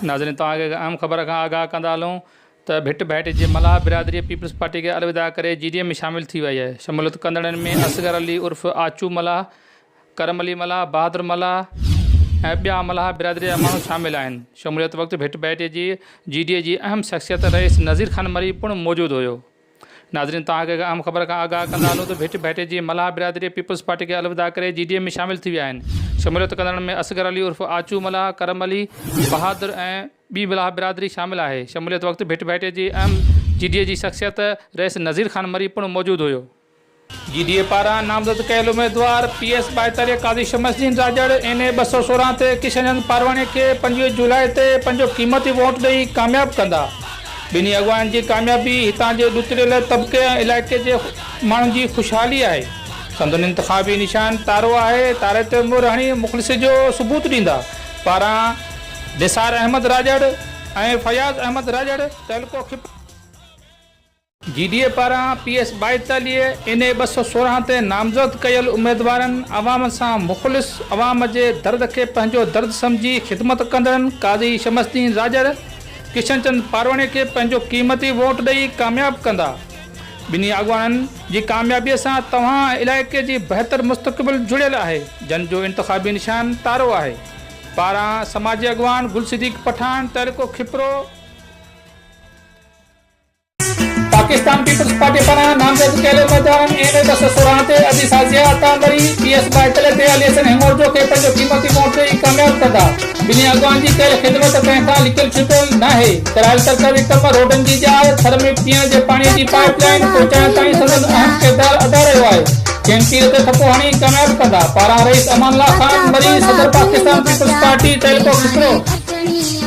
नाज़रीन तव्हांखे अहम ख़बर खां आगाह कंदा हलूं त भिट भाइट जे मलाह बिरादरी पीपल्स पार्टी खे अलविदा करे GDM में शामिल थी वई आहे। शमूलियत कंदड़नि में असगर अली उर्फ़ आचू मलाह, करम अली मलाह, बहादुर मलाह ऐं ॿिया मलाह बिरादरी जा माण्हू शामिल आहिनि। शमूलियत वक़्तु भिट भाइट जी GDA जी अहम शख़्सियत रईस नज़ीर ख़ान मरी पिणु मौजूदु हुयो। नाज़रीन तव्हांखे अहम ख़बर खां आगाह कंदा हलूं त भिट भाइट जी मलाह बिरादरी पीपल्स पार्टी खे अलविदा करे GDM में शामिल थी विया आहिनि। शमूलियत कंदड़नि में असगर अली उर्फ़ आचू मलाह, करम अली, बहादुर ऐं ॿी मलाह बिरादरी शामिल आहे। शमूलियत वक़्तु भिट भाइट जी अहम GDA जी शख़्सियत रईस नज़ीर ख़ान मरी पिणु मौजूदु हुयो। GDA पारां नामज़द कयल उम्मीदवार PS 42 काज़ी शमसुद्दीन राजड़ NA 216 ते किशनचंद पारवानी खे 25 जुलाई ते पंहिंजो क़ीमती वोट ॾेई कामयाबु कंदा। ॿिन्ही अॻवान जी कामयाबी हितां जे ॾुतरियल तबिके ऐं इलाइक़े जे माण्हुनि जी ख़ुशहाली आहे। संदन इंतिख़ाबी निशान तारो आहे। तारे ते मुहर हणी मुख़लिस जो सबूत ॾींदा। पारां निसार अहमद राजड़ ऐं फयाज़ अहमद राजड़ तहलको GDA पारां PS 42 NA 216 ते नामज़द कयल उम्मीदवारनि अवाम सां मुख़लिस अवाम जे दर्द खे पंहिंजो दर्द सम्झी ख़िदमत कंदड़नि काज़ी शमसुद्दीन राजड़ किशनचंद पारवानी खे पंहिंजो क़ीमती वोट ॾेई कामयाबु कंदा। ॿिन्ही अॻवाननि जी कामयाबीअ सां तव्हां इलाइक़े जी बहितर मुस्तक़बिल जुड़ियल आहे, जन जो इंतिख़ाबी निशान तारो आहे। पारां समाजी अॻवान गुल सिद्दीक़ पठान तहलको खिपरो। पाकिस्तान पीपल्स पार्टी पारां नामज़द कयल उम्मीदवारनि NA 216 ते अदी साज़िया अता मरी PS 42 ते अली हसन हिमोर जो खे पंहिंजो क़ीमती वोट ॾेई कामयाबु कंदा। ॿिन्ही अॻवान जी कयल ख़िदमत कंहिं खां लिकियल छुपियल नाहे। करायल सरकारी कम, रोडनि जी जाइ, थर में पीअण जे पाणीअ जी पाइप लाइन पहुचाइण ताईं संदन अहम किरदारु अदा रहियो आहे। कंहिं तीर ते थपो हणी कामयाबु कंदा। पारां रईस अमान अल्लाह ख़ान मरी सदर पाकिस्तान पीपल्स पार्टी तहलको खिपरो।